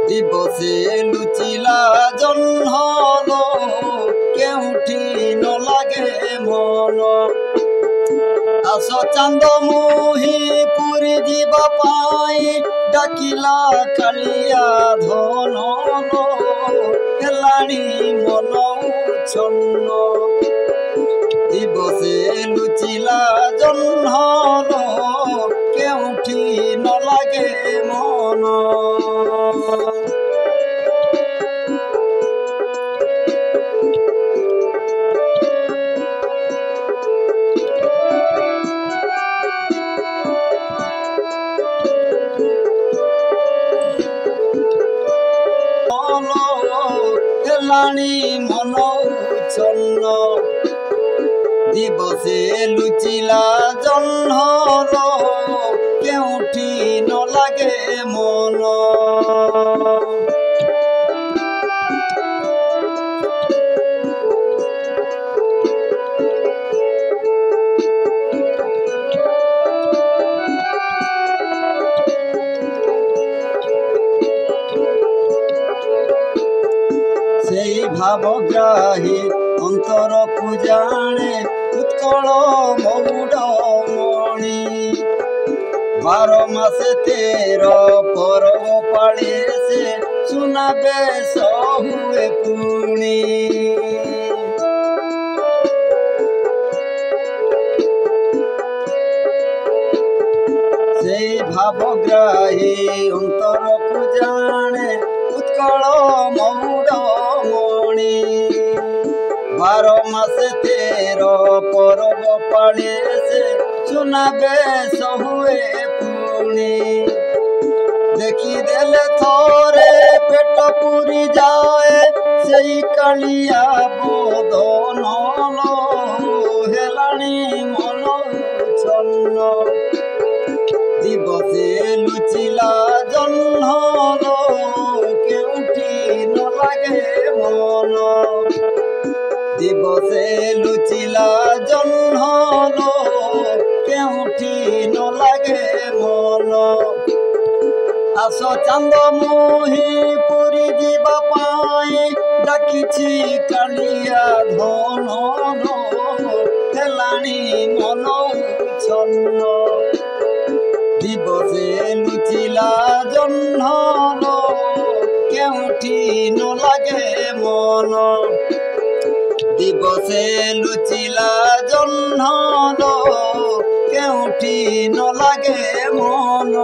দিবসে লুচিলা জহ্ন কেউঠি নলাগে মন আস চান্দ মুহি পুরী ଯିବା ପାଇଁ ডাকিলা কালিয়া ধন হেলানি মন উচ্ছন্ন দিবসে লুচিলা জহ্ন কেউঠি নলাগে মন হেলানি মন উচ্ছন্ন দিবসে লুচিলা জহ্ন কেউঠি নলাগে মন সেই ভাবগ্রাহী অন্তরকু জানে উৎকল মৌডমণি 12 মাসে 13 পরব পাড়ে সে শুনাবে সহুয়ে পুনি সেই ভাবগ্রাহী অন্তরকু জানে উৎকল মৌডমণি 12 মাসে 13 পরব পাড়ে সে শুনাবে সহুয়ে পুনি দেখি দেলে থরে পেট পুরি যায় সেই কালিয়া বদন হেলানি মন উচ্ছন্ন দিবসে লুচিলা জহ্ন কেউঠি নলাগে মন দিবসে লুচিলা জহ্ন কেউঠি নলাগে মন আস চান্দ মুহি পুরী ଯିବା ପାଇଁ ডাকিছি কালিয়া ধন হেলানি মন উচ্ছন্ন দিবসে লুচিলা জহ্ন কেউঠি নলাগে মন দিবসে লুচিলা জহ্ন কেউঠি নলাগে মন।